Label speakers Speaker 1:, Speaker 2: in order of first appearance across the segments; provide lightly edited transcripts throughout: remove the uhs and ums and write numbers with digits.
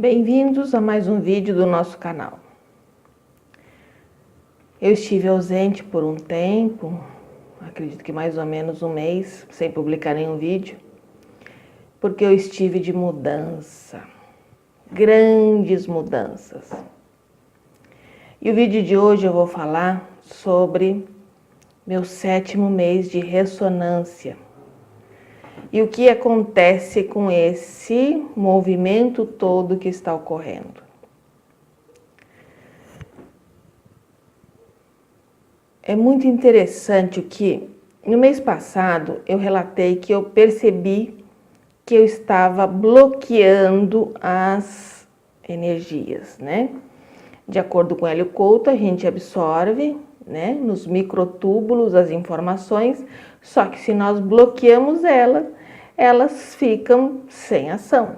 Speaker 1: Bem-vindos a mais um vídeo do nosso canal. Eu estive ausente por um tempo, acredito que mais ou menos um mês, sem publicar nenhum vídeo, porque eu estive de mudança, grandes mudanças. E o vídeo de hoje eu vou falar sobre meu 7º mês de ressonância. E o que acontece com esse movimento todo que está ocorrendo? É muito interessante o que, no mês passado, eu relatei que eu percebi que eu estava bloqueando as energias, né? De acordo com Hélio Couto, a gente absorve, né, nos microtúbulos as informações, só que se nós bloqueamos elas ficam sem ação.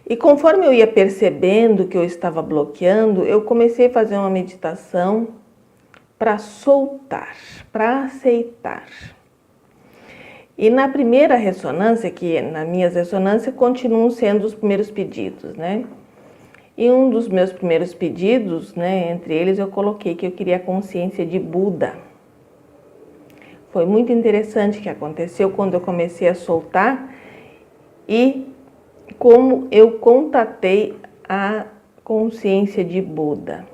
Speaker 1: E conforme eu ia percebendo que eu estava bloqueando, eu comecei a fazer uma meditação para soltar, para aceitar. E na primeira ressonância, que nas minhas ressonâncias continuam sendo os primeiros pedidos, né? E um dos meus primeiros pedidos, né, entre eles eu coloquei que eu queria a consciência de Buda. Foi muito interessante o que aconteceu quando eu comecei a soltar e como eu contatei a consciência de Buda.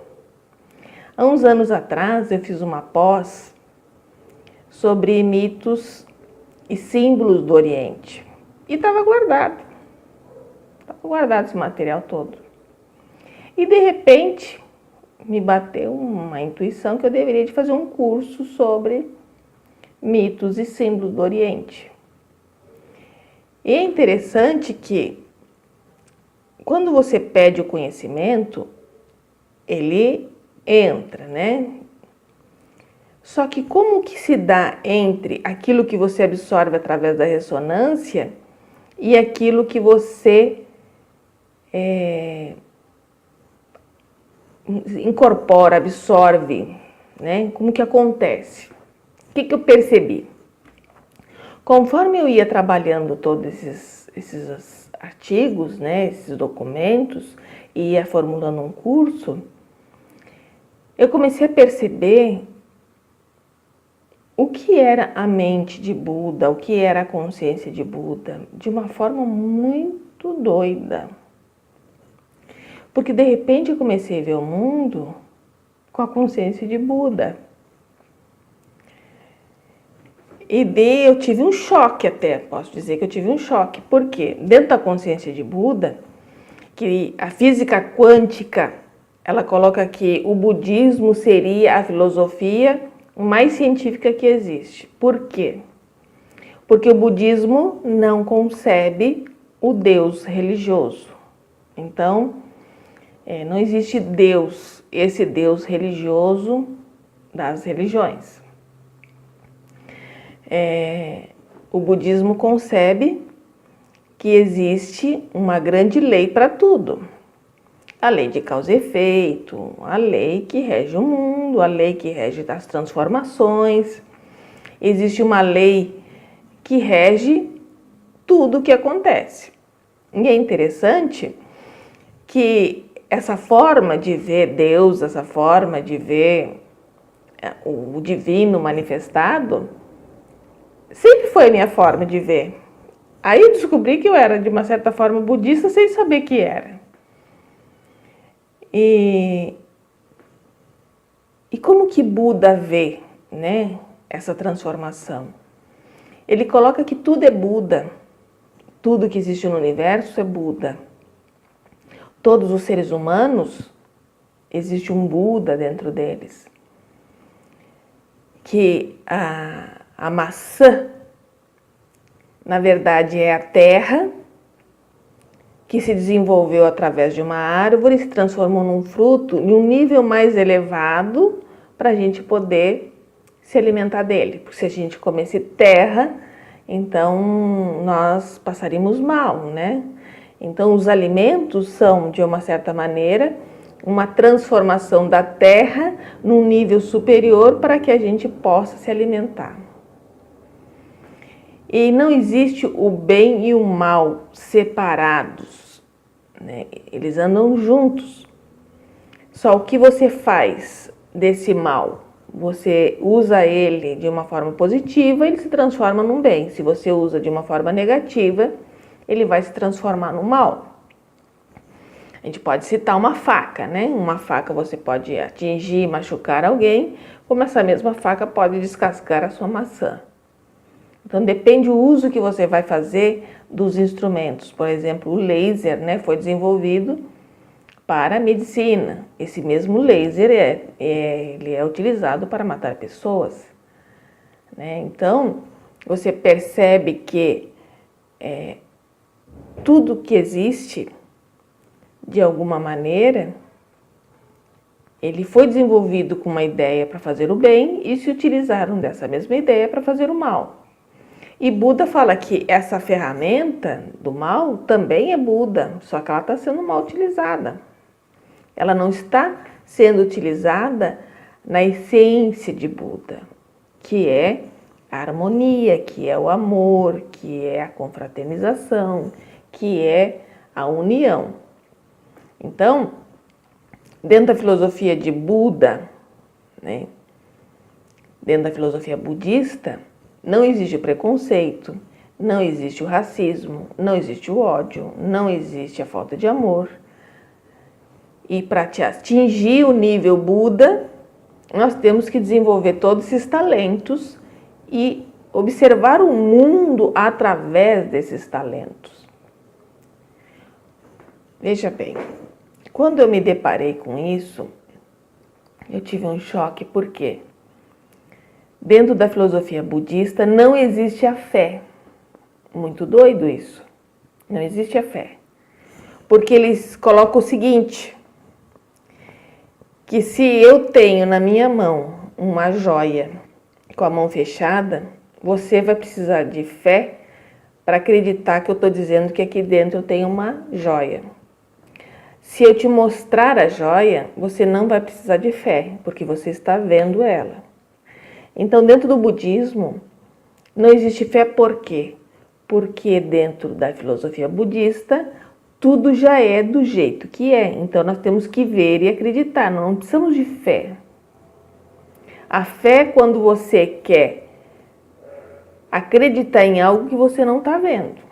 Speaker 1: Há uns anos atrás eu fiz uma pós sobre mitos e símbolos do Oriente e estava guardado esse material todo. E de repente me bateu uma intuição que eu deveria de fazer um curso sobre mitos e símbolos do Oriente. E é interessante que quando você pede o conhecimento, ele entra, né? Só que como que se dá entre aquilo que você absorve através da ressonância e aquilo que você incorpora, absorve, né? Como que acontece? O que eu percebi? Conforme eu ia trabalhando todos esses artigos, né, esses documentos, e ia formulando um curso, eu comecei a perceber o que era a mente de Buda, o que era a consciência de Buda, de uma forma muito doida. Porque de repente eu comecei a ver o mundo com a consciência de Buda. E daí eu tive um choque até, posso dizer que eu tive um choque. Por quê? Dentro da consciência de Buda, que a física quântica, ela coloca que o budismo seria a filosofia mais científica que existe. Por quê? Porque o budismo não concebe o Deus religioso. Então, não existe Deus, esse Deus religioso das religiões. O budismo concebe que existe uma grande lei para tudo. A lei de causa e efeito, a lei que rege o mundo, a lei que rege as transformações. Existe uma lei que rege tudo o que acontece. E é interessante que essa forma de ver Deus, essa forma de ver o divino manifestado, sempre foi a minha forma de ver. Aí eu descobri que eu era, de uma certa forma, budista sem saber que era. E como que Buda vê, né, essa transformação? Ele coloca que tudo é Buda. Tudo que existe no universo é Buda. Todos os seres humanos, existe um Buda dentro deles. Que a maçã, na verdade, é a terra que se desenvolveu através de uma árvore, se transformou num fruto em um nível mais elevado para a gente poder se alimentar dele. Porque se a gente comesse terra, então nós passaríamos mal, né? Então os alimentos são, de uma certa maneira, uma transformação da terra num nível superior para que a gente possa se alimentar. E não existe o bem e o mal separados. né? Eles andam juntos. Só o que você faz desse mal? Você usa ele de uma forma positiva, ele se transforma num bem. Se você usa de uma forma negativa, ele vai se transformar no mal. A gente pode citar uma faca, né? Uma faca você pode atingir e machucar alguém, como essa mesma faca pode descascar a sua maçã. Então depende do uso que você vai fazer dos instrumentos. Por exemplo, o laser, né, foi desenvolvido para a medicina. Esse mesmo laser ele é utilizado para matar pessoas, né? Então você percebe que tudo que existe, de alguma maneira, ele foi desenvolvido com uma ideia para fazer o bem e se utilizaram dessa mesma ideia para fazer o mal. E Buda fala que essa ferramenta do mal também é Buda, só que ela está sendo mal utilizada. Ela não está sendo utilizada na essência de Buda, que é a harmonia, que é o amor, que é a confraternização, que é a união. Então, dentro da filosofia de Buda, né, dentro da filosofia budista, não existe o preconceito, não existe o racismo, não existe o ódio, não existe a falta de amor. E para atingir o nível Buda, nós temos que desenvolver todos esses talentos e observar o mundo através desses talentos. Veja bem, quando eu me deparei com isso, eu tive um choque, porque dentro da filosofia budista não existe a fé. Muito doido isso. Não existe a fé. Porque eles colocam o seguinte, que se eu tenho na minha mão uma joia com a mão fechada, você vai precisar de fé para acreditar que eu estou dizendo que aqui dentro eu tenho uma joia. Se eu te mostrar a joia, você não vai precisar de fé, porque você está vendo ela. Então, dentro do budismo, não existe fé por quê? Porque dentro da filosofia budista, tudo já é do jeito que é. Então, nós temos que ver e acreditar, não precisamos de fé. A fé é quando você quer acreditar em algo que você não está vendo.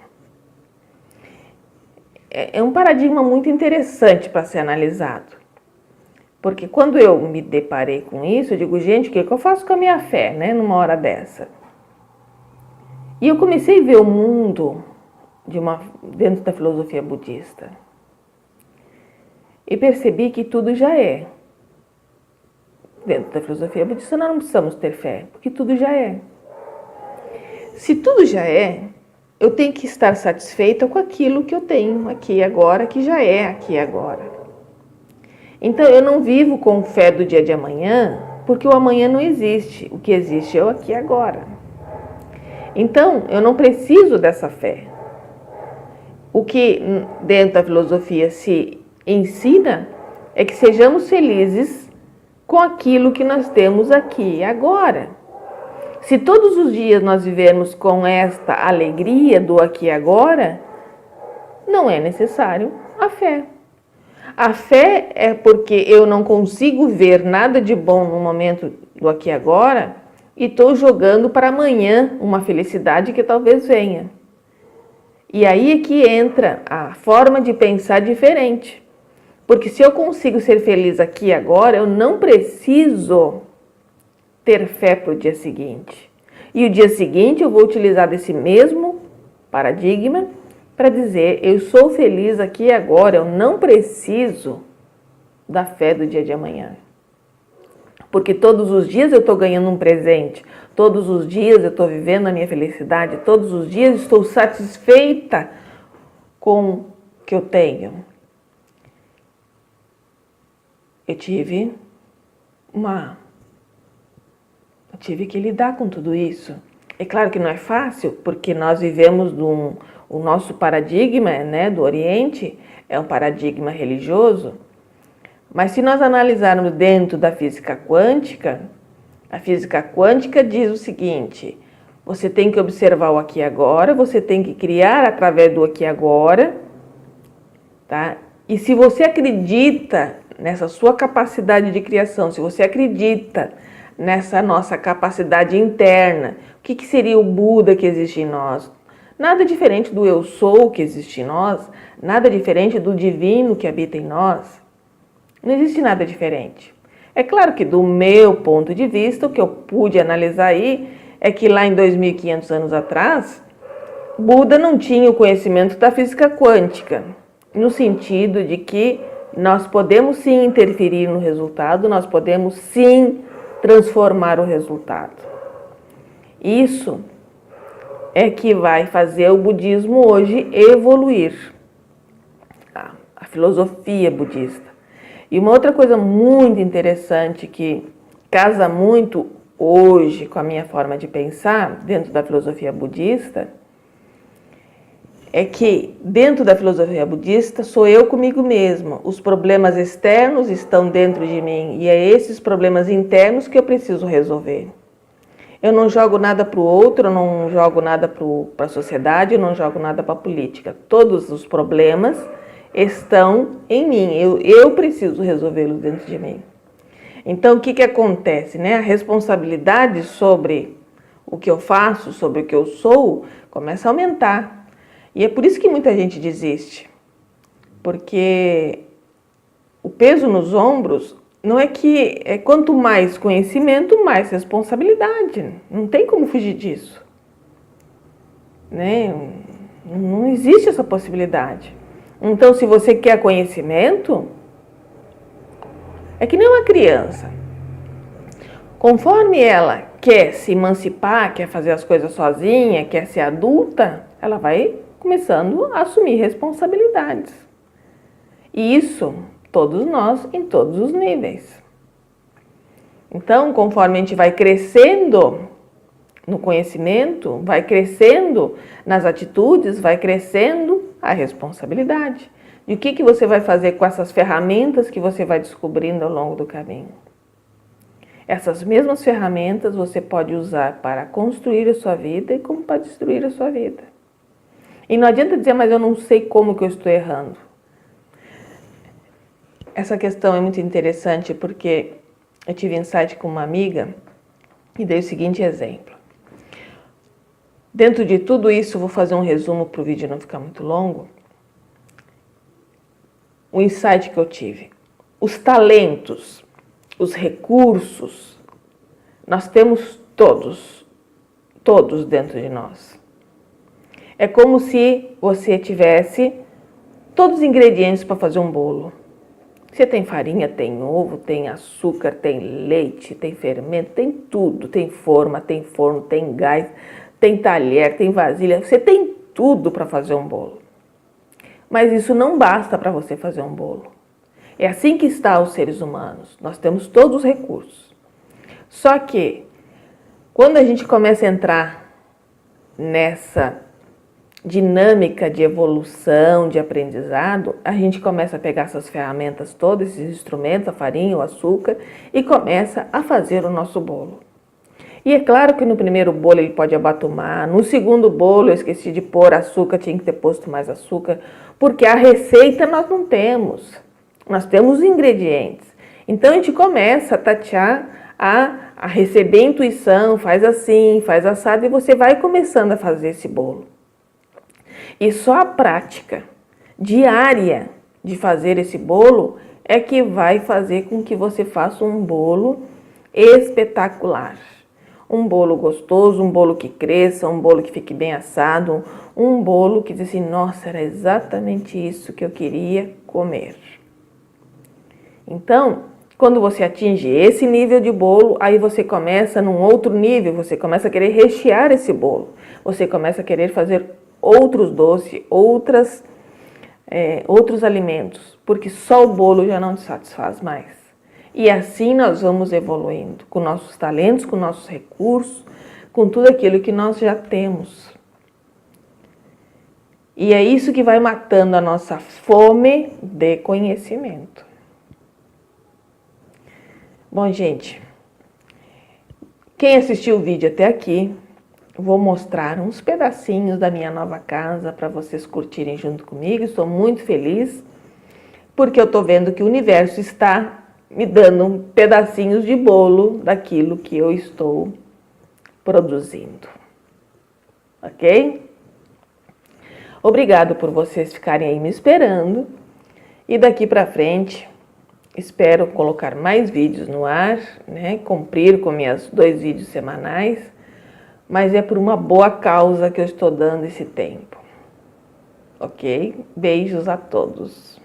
Speaker 1: É um paradigma muito interessante para ser analisado. Porque quando eu me deparei com isso, eu digo, gente, o que eu faço com a minha fé, né, numa hora dessa? E eu comecei a ver o mundo dentro da filosofia budista. E percebi que tudo já é. Dentro da filosofia budista nós não precisamos ter fé, porque tudo já é. Se tudo já é, eu tenho que estar satisfeita com aquilo que eu tenho aqui agora, que já é aqui agora. Então, eu não vivo com fé do dia de amanhã, porque o amanhã não existe. O que existe é o aqui agora. Então, eu não preciso dessa fé. O que dentro da filosofia se ensina é que sejamos felizes com aquilo que nós temos aqui agora. Se todos os dias nós vivermos com esta alegria do aqui e agora, não é necessário a fé. A fé é porque eu não consigo ver nada de bom no momento do aqui e agora e estou jogando para amanhã uma felicidade que talvez venha. E aí é que entra a forma de pensar diferente. Porque se eu consigo ser feliz aqui e agora, eu não preciso ter fé para o dia seguinte. E o dia seguinte eu vou utilizar desse mesmo paradigma para dizer, eu sou feliz aqui e agora, eu não preciso da fé do dia de amanhã. Porque todos os dias eu estou ganhando um presente, todos os dias eu estou vivendo a minha felicidade, todos os dias estou satisfeita com o que eu tenho. Eu tive que lidar com tudo isso. É claro que não é fácil, porque nós vivemos o nosso paradigma, né, do Oriente é um paradigma religioso, mas se nós analisarmos dentro da física quântica, a física quântica diz o seguinte, você tem que observar o aqui e agora, você tem que criar através do aqui e agora, tá? E se você acredita nessa sua capacidade de criação, se você acredita nessa nossa capacidade interna, o que seria o Buda que existe em nós? Nada diferente do eu sou que existe em nós, nada diferente do divino que habita em nós. Não existe nada diferente. É claro que do meu ponto de vista, o que eu pude analisar aí é que lá em 2500 anos atrás, Buda não tinha o conhecimento da física quântica, no sentido de que nós podemos sim interferir no resultado, nós podemos sim transformar o resultado. Isso é que vai fazer o budismo hoje evoluir, a filosofia budista. E uma outra coisa muito interessante que casa muito hoje com a minha forma de pensar dentro da filosofia budista é que dentro da filosofia budista sou eu comigo mesma. Os problemas externos estão dentro de mim e é esses problemas internos que eu preciso resolver. Eu não jogo nada para o outro, eu não jogo nada para a sociedade, eu não jogo nada para a política. Todos os problemas estão em mim, eu preciso resolvê-los dentro de mim. Então, o que acontece, né? A responsabilidade sobre o que eu faço, sobre o que eu sou, começa a aumentar. E é por isso que muita gente desiste. Porque o peso nos ombros não é que quanto mais conhecimento, mais responsabilidade. Não tem como fugir disso. Né? Não existe essa possibilidade. Então, se você quer conhecimento, é que nem uma criança. Conforme ela quer se emancipar, quer fazer as coisas sozinha, quer ser adulta, ela vai começando a assumir responsabilidades. E isso, todos nós, em todos os níveis. Então, conforme a gente vai crescendo no conhecimento, vai crescendo nas atitudes, vai crescendo a responsabilidade. E o que você vai fazer com essas ferramentas que você vai descobrindo ao longo do caminho? Essas mesmas ferramentas você pode usar para construir a sua vida e como para destruir a sua vida. E não adianta dizer, mas eu não sei como que eu estou errando. Essa questão é muito interessante porque eu tive insight com uma amiga e dei o seguinte exemplo. Dentro de tudo isso, vou fazer um resumo para o vídeo não ficar muito longo. O insight que eu tive. Os talentos, os recursos, nós temos todos dentro de nós. É como se você tivesse todos os ingredientes para fazer um bolo. Você tem farinha, tem ovo, tem açúcar, tem leite, tem fermento, tem tudo. Tem forma, tem forno, tem gás, tem talher, tem vasilha. Você tem tudo para fazer um bolo. Mas isso não basta para você fazer um bolo. É assim que está os seres humanos. Nós temos todos os recursos. Só que, quando a gente começa a entrar nessa dinâmica de evolução, de aprendizado, a gente começa a pegar essas ferramentas todas, esses instrumentos, a farinha, o açúcar, e começa a fazer o nosso bolo. E é claro que no primeiro bolo ele pode abatumar, no segundo bolo eu esqueci de pôr açúcar, tinha que ter posto mais açúcar, porque a receita nós não temos, nós temos os ingredientes. Então a gente começa a tatear, a receber intuição, faz assim, faz assado, e você vai começando a fazer esse bolo. E só a prática diária de fazer esse bolo é que vai fazer com que você faça um bolo espetacular. Um bolo gostoso, um bolo que cresça, um bolo que fique bem assado, um bolo que diz assim, nossa, era exatamente isso que eu queria comer. Então, quando você atinge esse nível de bolo, aí você começa num outro nível, você começa a querer rechear esse bolo. Você começa a querer fazer outros doces, outros alimentos, porque só o bolo já não te satisfaz mais. E assim nós vamos evoluindo, com nossos talentos, com nossos recursos, com tudo aquilo que nós já temos. E é isso que vai matando a nossa fome de conhecimento. Bom, gente, quem assistiu o vídeo até aqui, vou mostrar uns pedacinhos da minha nova casa para vocês curtirem junto comigo. Estou muito feliz porque eu estou vendo que o universo está me dando pedacinhos de bolo daquilo que eu estou produzindo. Ok? Obrigado por vocês ficarem aí me esperando. E daqui para frente, espero colocar mais vídeos no ar, né? Cumprir com meus 2 vídeos semanais. Mas é por uma boa causa que eu estou dando esse tempo. Ok? Beijos a todos.